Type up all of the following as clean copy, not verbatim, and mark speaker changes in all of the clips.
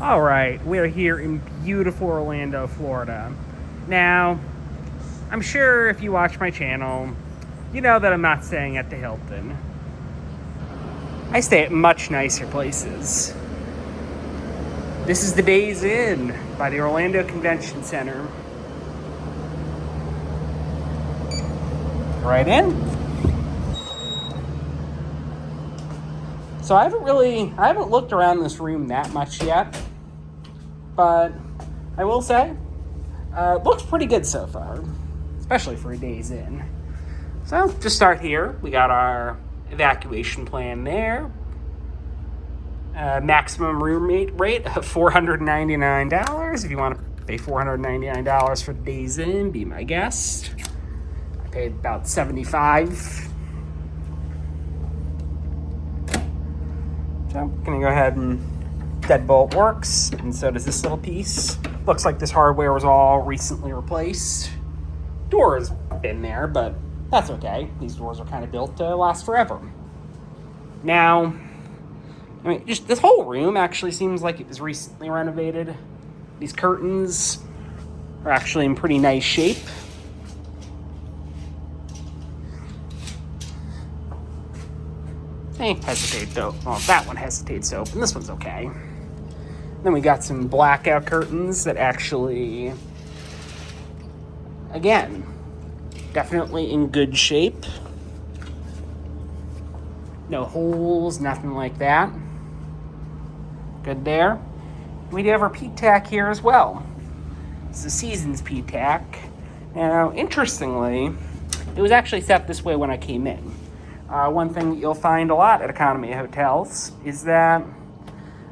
Speaker 1: All right, we're here in beautiful Orlando, Florida. Now, I'm sure if you watch my channel, you know that I'm not staying at the Hilton. I stay at much nicer places. This is the Days Inn by the Orlando Convention Center. Right in. So I haven't looked around this room that much yet, but I will say, it looks pretty good so far, especially for a Days Inn. So just start here. We got our evacuation plan there. Maximum room rate of $499. If you want to pay $499 for Days Inn, be my guest. I paid about $75. So I'm gonna go ahead and deadbolt works, and so does this little piece. Looks like this hardware was all recently replaced. Door has been there, but that's okay. These doors are kind of built to last forever. Now, I mean, just this whole room actually seems like it was recently renovated. These curtains are actually in pretty nice shape. Hesitate to open. Well, that one hesitates to open. This one's okay. Then we got some blackout curtains that actually, again, definitely in good shape. No holes, nothing like that. Good there. We do have our P-tack here as well. It's the Seasons P-tack. Now, interestingly, it was actually set this way when I came in. One thing that you'll find a lot at economy hotels is that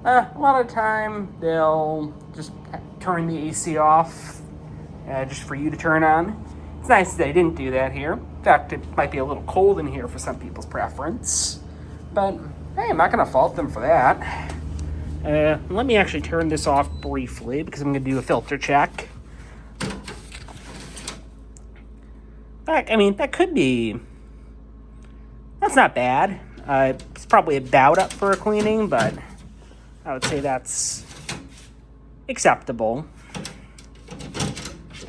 Speaker 1: a lot of the time they'll just turn the AC off just for you to turn on. It's nice that they didn't do that here. In fact, it might be a little cold in here for some people's preference. But, hey, I'm not going to fault them for that. Let me actually turn this off briefly because I'm going to do a filter check. I mean, that could be... That's not bad. It's probably about up for a cleaning, but I would say that's acceptable. It's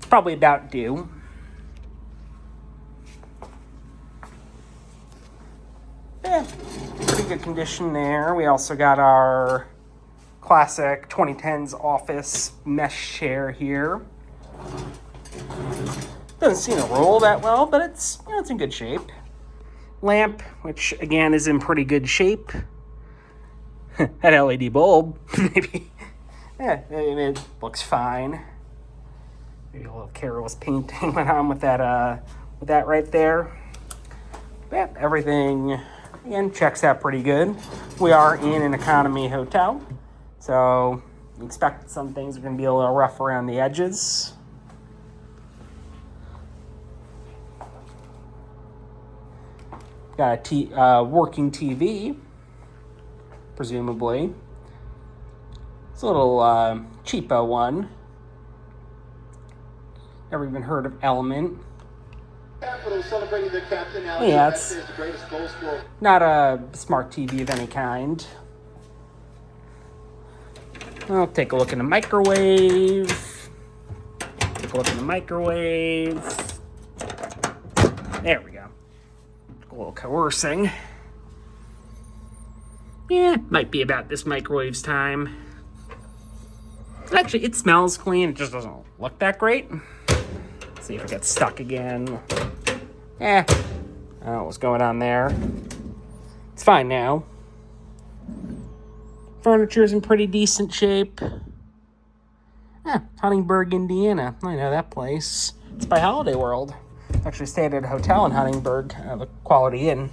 Speaker 1: probably about due. Yeah, pretty good condition there. We also got our classic 2010s office mesh chair here. Doesn't seem to roll that well, but it's in good shape. Lamp, which again is in pretty good shape. That LED bulb, maybe. Yeah, it looks fine. Maybe a little careless painting went on with that right there. Yeah, everything again checks out pretty good. We are in an economy hotel, so expect some things are going to be a little rough around the edges. Got a working TV, presumably. It's a little cheapo one. Never even heard of Element.
Speaker 2: Celebrating the captain.
Speaker 1: Yeah, it's not a smart TV of any kind. I'll take a look in the microwave. There we go. A little coercing. Yeah, might be about this microwave's time. Actually, it smells clean. It just doesn't look that great. Let's see if it gets stuck again. I don't know what's going on there. It's fine now. Furniture's in pretty decent shape. Huntingburg, Indiana. I know that place. It's by Holiday World. Actually stayed at a hotel in Huntingburg, the Quality Inn.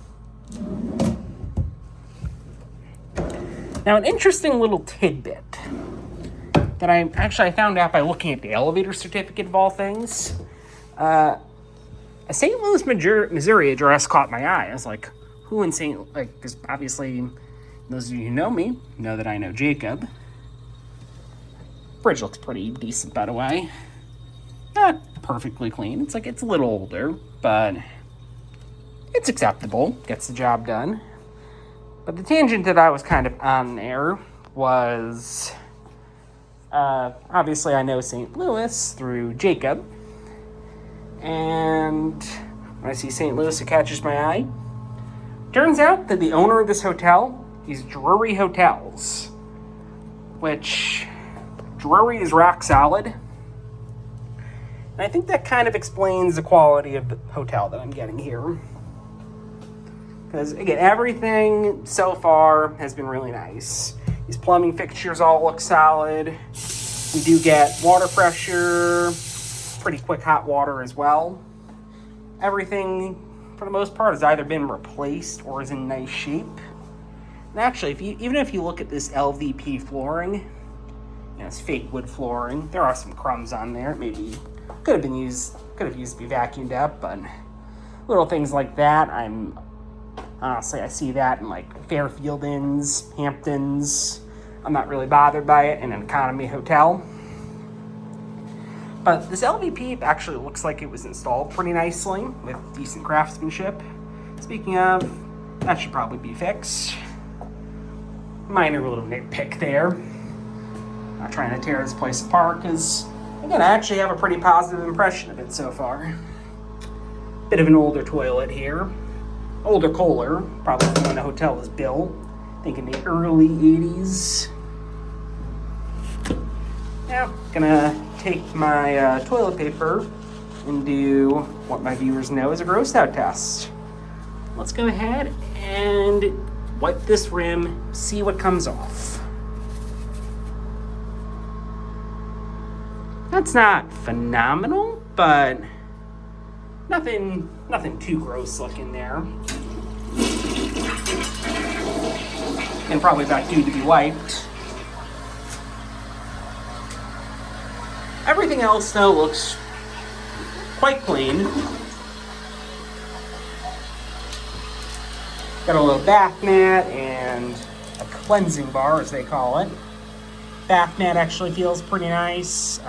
Speaker 1: Now, an interesting little tidbit that I found out by looking at the elevator certificate of all things. A St. Louis, Missouri address caught my eye. I was like, who in St. because obviously those of you who know me know that I know Jacob. Bridge looks pretty decent, by the way. Not perfectly clean. It's a little older, but it's acceptable. Gets the job done. But the tangent that I was kind of on there was, obviously I know St. Louis through Jacob. And when I see St. Louis, it catches my eye. Turns out that the owner of this hotel is Drury Hotels, which Drury is rock solid. And I think that kind of explains the quality of the hotel that I'm getting here. Because, again, everything so far has been really nice. These plumbing fixtures all look solid. We do get water pressure, pretty quick hot water as well. Everything, for the most part, has either been replaced or is in nice shape. And actually, even if you look at this LVP flooring, it's fake wood flooring. There are some crumbs on there. Maybe could have used to be vacuumed up, but little things like that, honestly, I see that in like Fairfield Inns, Hamptons. I'm not really bothered by it in an economy hotel. But this LVP actually looks like it was installed pretty nicely with decent craftsmanship. Speaking of, that should probably be fixed. Minor little nitpick there. Not trying to tear this place apart because, again, I actually have a pretty positive impression of it so far. Bit of an older toilet here. Older Kohler, probably from when the hotel was built. I think in the early 80s. Now, gonna take my toilet paper and do what my viewers know is a gross out test. Let's go ahead and wipe this rim, see what comes off. That's not phenomenal, but nothing too gross looking there. And probably about due to be wiped. Everything else, though, looks quite clean. Got a little bath mat and a cleansing bar, as they call it. Bath mat actually feels pretty nice. It's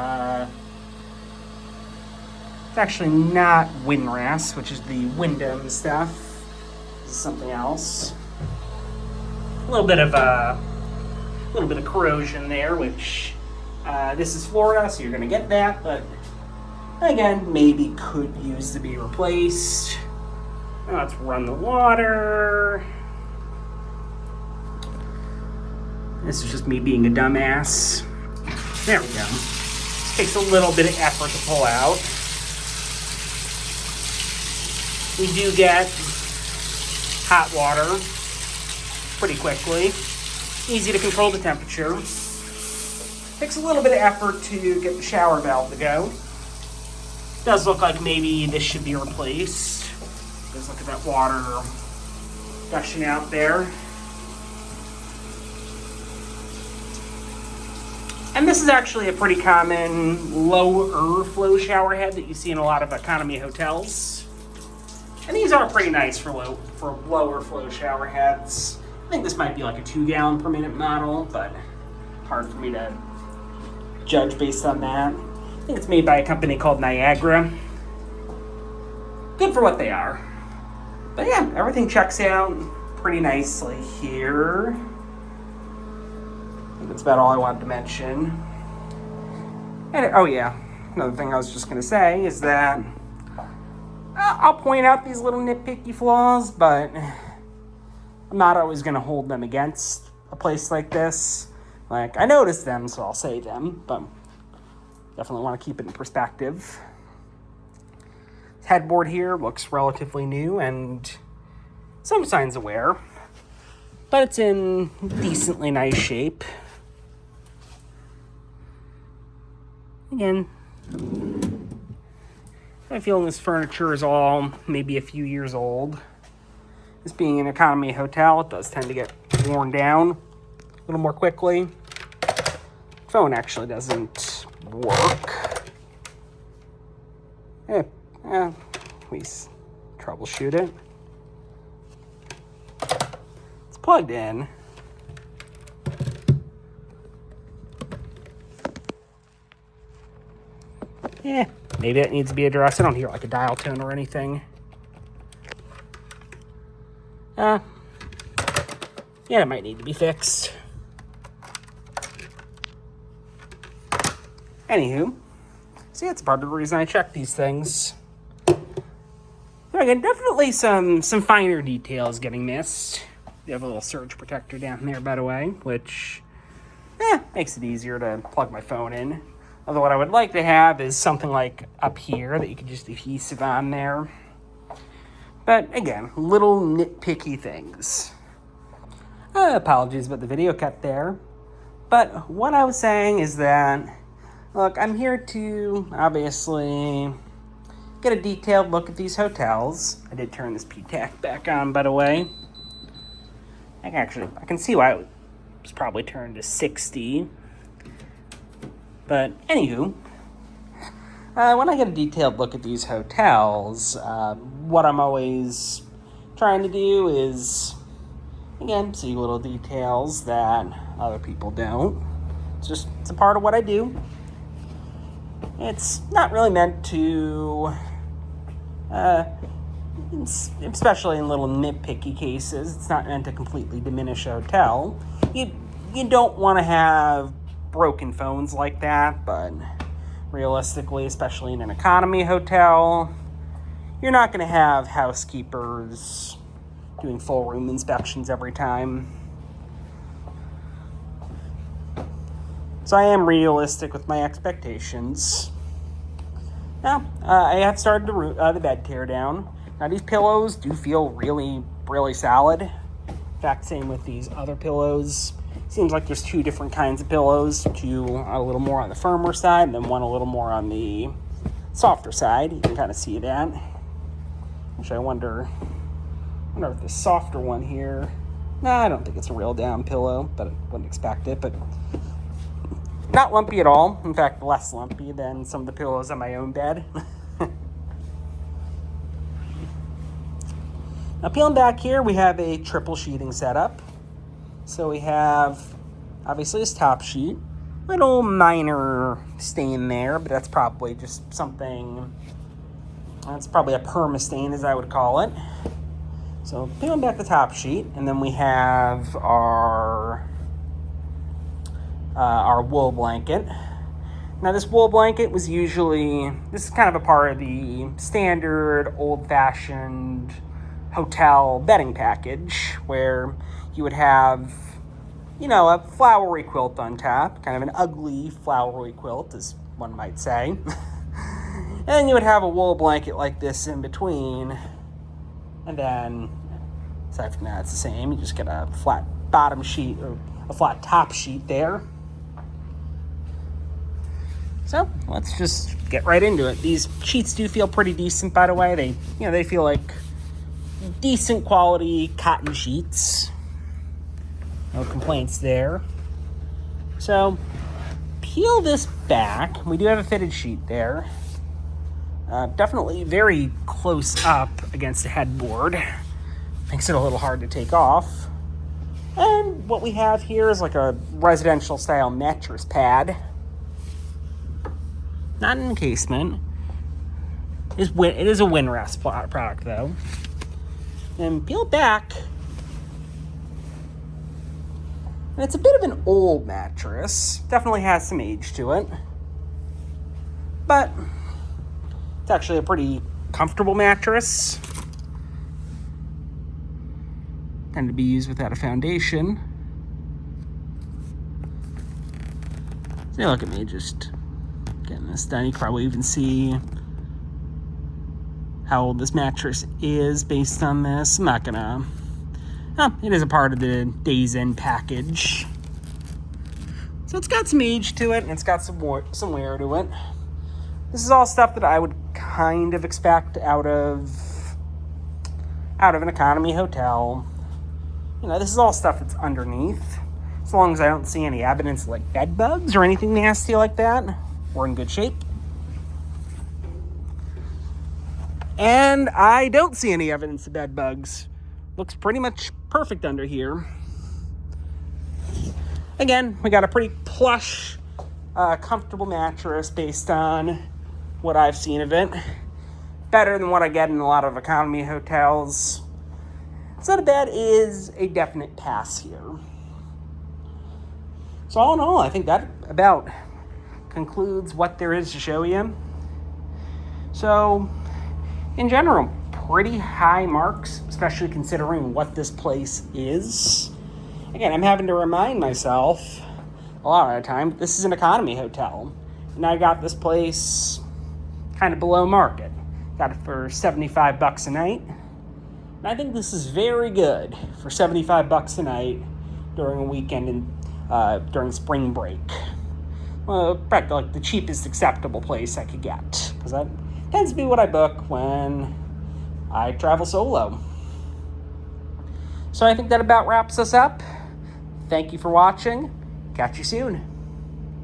Speaker 1: actually not Winras, which is the Wyndham stuff. This is something else. A little bit of corrosion there, which this is Florida, so you're gonna get that. But again, maybe could use to be replaced. Now let's run the water. This is just me being a dumbass. There we go. Takes a little bit of effort to pull out. We do get hot water pretty quickly. Easy to control the temperature. Takes a little bit of effort to get the shower valve to go. Does look like maybe this should be replaced. Just look at that water gushing out there. And this is actually a pretty common lower flow shower head that you see in a lot of economy hotels. And these are pretty nice for lower flow shower heads. I think this might be like a 2 gallon per minute model, but hard for me to judge based on that. I think it's made by a company called Niagara. Good for what they are. But yeah, everything checks out pretty nicely here. I think that's about all I wanted to mention. And oh yeah, another thing I was just going to say is that I'll point out these little nitpicky flaws, but I'm not always going to hold them against a place like this. Like, I noticed them, so I'll say them, but definitely want to keep it in perspective. This headboard here looks relatively new and some signs of wear, but it's in decently nice shape. Again, I feel this furniture is all maybe a few years old. This being an economy hotel, it does tend to get worn down a little more quickly. Phone actually doesn't work. Please troubleshoot it. It's plugged in. Maybe it needs to be addressed. I don't hear like a dial tone or anything. Yeah, it might need to be fixed. Anywho, see, that's part of the reason I check these things. Again, definitely some finer details getting missed. You have a little surge protector down there, by the way, which makes it easier to plug my phone in. Although what I would like to have is something like up here that you could just adhesive on there. But again, little nitpicky things. Apologies about the video cut there. But what I was saying is that, look, I'm here to obviously get a detailed look at these hotels. I did turn this PTAC back on, by the way. I can see why it was probably turned to 60. But anywho, when I get a detailed look at these hotels, what I'm always trying to do is, again, see little details that other people don't. It's a part of what I do. It's not really meant to, especially in little nitpicky cases, it's not meant to completely diminish a hotel. You don't want to have broken phones like that, but realistically, especially in an economy hotel, you're not going to have housekeepers doing full room inspections every time. So I am realistic with my expectations. Now, I have started the bed teardown. Now, these pillows do feel really, really solid. In fact, same with these other pillows. Seems like there's two different kinds of pillows. Two a little more on the firmer side, and then one a little more on the softer side. You can kind of see that. Which I wonder if the softer one here... No, I don't think it's a real down pillow, but I wouldn't expect it. But not lumpy at all. In fact, less lumpy than some of the pillows on my own bed. Now, peeling back here, we have a triple sheeting setup. So we have, obviously, this top sheet. Little minor stain there, but that's probably just something... That's probably a perma stain, as I would call it. So peeling back the top sheet, and then we have our wool blanket. Now, this wool blanket was usually... This is kind of a part of the standard, old-fashioned hotel bedding package, where you would have, a flowery quilt on top, kind of an ugly flowery quilt, as one might say. And you would have a wool blanket like this in between. And then, aside from that, it's the same. You just get a flat bottom sheet, or a flat top sheet there. So, let's just get right into it. These sheets do feel pretty decent, by the way. They feel like decent quality cotton sheets. No complaints there. So, peel this back. We do have a fitted sheet there. Definitely very close up against the headboard. Makes it a little hard to take off. And what we have here is like a residential style mattress pad. Not an encasement. It is a Winrest product, though. And peel back. And it's a bit of an old mattress. Definitely has some age to it. But it's actually a pretty comfortable mattress. Tend to be used without a foundation. So look at me just getting this done. You can probably even see how old this mattress is based on this. I'm not gonna... it is a part of the Days Inn package. So it's got some age to it, and it's got some wear to it. This is all stuff that I would kind of expect out of an economy hotel. This is all stuff that's underneath. As long as I don't see any evidence of, like, bed bugs or anything nasty like that, we're in good shape. And I don't see any evidence of bed bugs. Looks pretty much perfect under here. Again, we got a pretty plush, comfortable mattress based on what I've seen of it. Better than what I get in a lot of economy hotels. It's not a bad is a definite pass here. So all in all, I think that about concludes what there is to show you. So in general, pretty high marks, especially considering what this place is. Again, I'm having to remind myself a lot of the time, this is an economy hotel. And I got this place kind of below market. Got it for $75 a night. And I think this is very good for $75 a night during a weekend and during spring break. Well, practically like the cheapest acceptable place I could get. Because that tends to be what I book when I travel solo. So I think that about wraps us up. Thank you for watching. Catch you soon.